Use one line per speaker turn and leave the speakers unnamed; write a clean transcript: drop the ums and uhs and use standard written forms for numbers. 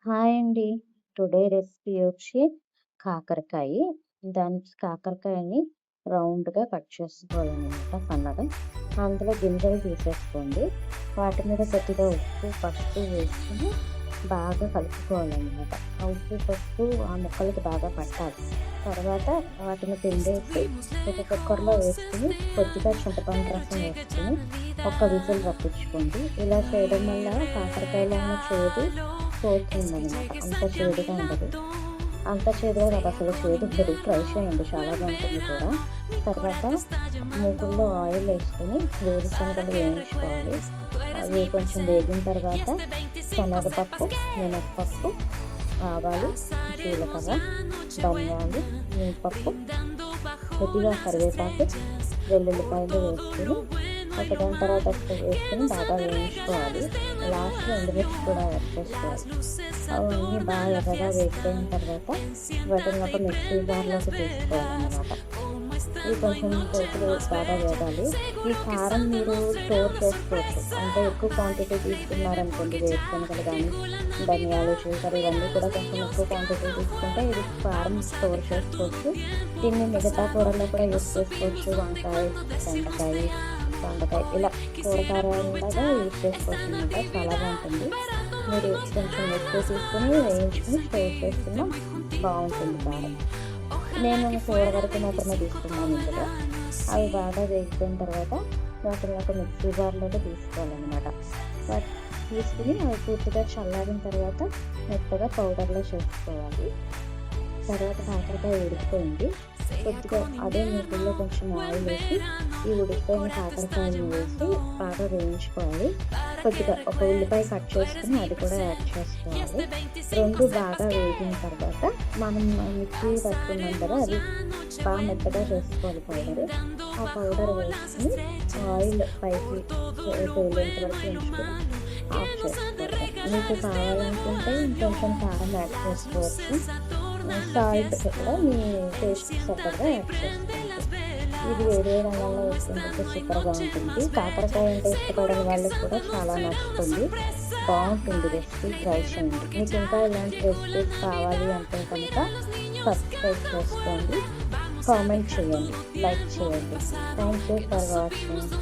Hi అండి. Today recipe వచ్చి కాకరకాయ. దానికి కాకరకాయని రౌండ్‌గా కట్ చేసుకోవాలనమాట సన్నగా. అందులో గింజలు తీసేసుకోండి. వాటి మీద కొద్దిగా ఉప్పు, పసుపు వేసుకొని బాగా కలుపుకోవాలనమాట. ఆ ఉప్పు, పసుపు ఆ ముక్కలకి బాగా పట్టాలి. తర్వాత వాటిని పిండేసి ఒక కుక్కర్‌లో వేసుకొని కొద్దిగా చింతపండు రసం వేసుకొని ఒక్క విజిల్ రప్పించుకోండి. ఇలా చేయడం వల్ల కాకరకాయలో ఉన్న చేదు పోతుందనమాట. అంత చేదుగా ఉండదు. అంత చేదుగా నాకసలు చేదు ఉండదు. ట్రై చేయండి, చాలా బాగుంటుంది కూడా. తర్వాత మూకుడులో ఆయిల్ వేసుకొని వేరుశనగలు వేయించుకోవాలి. అవి కొంచెం వేగిన తర్వాత శనగపప్పు, మినప్పప్పు, ఆవాలు, జీలకర్ర, ధనియాలు, మినపప్పు, కొద్దిగా కరివేపాకు, వెల్లుల్లిపాయలు వేసుకొని ఒక దాని తర్వాత వేసుకొని బాగా వేయించుకోవాలి. లాస్ట్లో ఎండుమిర్చి కూడా యాడ్ చేసుకోవాలి. అవన్నీ బాగా ఎర్రగా వేగిపోయిన తర్వాత వాటిని ఒక మిక్సీ జార్లోకి తీసుకోవాలన్నమాట. ఇవి కొంచెం పోపులు బాగా వేగాలి. ఈ కారం మీరు స్టోర్ చేసుకోవచ్చు. అంటే ఎక్కువ క్వాంటిటీ తీసుకున్నారనుకోండి, వేరుశనగలు కానీ ధనియాలు, జీలకర్ర ఇవన్నీ కూడా కొంచెం ఎక్కువ క్వాంటిటీ తీసుకుంటే ఇది కారం స్టోర్ చేసుకోవచ్చు. దీన్ని మిగతా కూరల్లో కూడా యూస్ చేసుకోవచ్చు. వంకాయ, బెండకాయ, దొండకాయ ఇలా కూరగాయలాగా యూజ్ చేసుకోవచ్చు అనమాట. చాలా బాగుంటుంది. మీరు కొంచెం ఎక్కువ తీసుకొని వేయించుకొని స్టోర్ చేసుకున్న బాగుంటుంది కారం. నేను కూర వరకు మాత్రమే తీసుకున్నాను ఇందులో. అవి బాగా వేగిపోయిన తర్వాత వాటిని ఒక మిక్సీ జార్లోకి తీసుకోవాలన్నమాట. తీసుకుని అవి పూర్తిగా చల్లారిన తర్వాత మెత్తగా పౌడర్లో చేసుకోవాలి. తర్వాత కాకరకాయ ఉడికిపోయింది. కొద్దిగా అదే నీటిల్లో కొంచెం ఆయిల్ వేసి ఈ ఉడికిపోయిన కాకరకాయలు వేసి బాగా వేయించుకోవాలి. కొద్దిగా ఒక ఉల్లిపాయ కట్ చేసుకుని అది కూడా యాడ్ చేసుకోవాలి. రెండు బాగా వేగిన తర్వాత మనం మిక్సీ పట్టుకున్నాం కదా, అది బాగా మెత్తగా చేసుకోవాలి పౌడర్. ఆ పౌడర్ వేసుకుని ఆయిల్ పైకి తేలేంత వరకు ఉంచుకొని ఆఫ్ చేసుకోవాలి. మీకు కావాలనుకుంటే ఇంకొంచెం కారం యాడ్ చేసుకోవచ్చు. సాల్ట్ కూడా మీ టేస్ట్కి సరిపడగా యాడ్ చేసుకోండి. ఇది వేరే రంగంలో వేసుకుంటే సూపర్గా ఉంటుంది. కాకరకాయ అంటే ఇష్టపడని వాళ్ళకి కూడా చాలా నచ్చుతుంది. బాగుంటుంది రెసిపీ, ట్రై చేయండి. మీకు ఇంకా ఇలాంటి రెసిపీస్ కావాలి అంటే కనుక సబ్స్క్రైబ్ చేసుకోండి, కామెంట్ చేయండి, లైక్ చేయండి. Thank you for watching.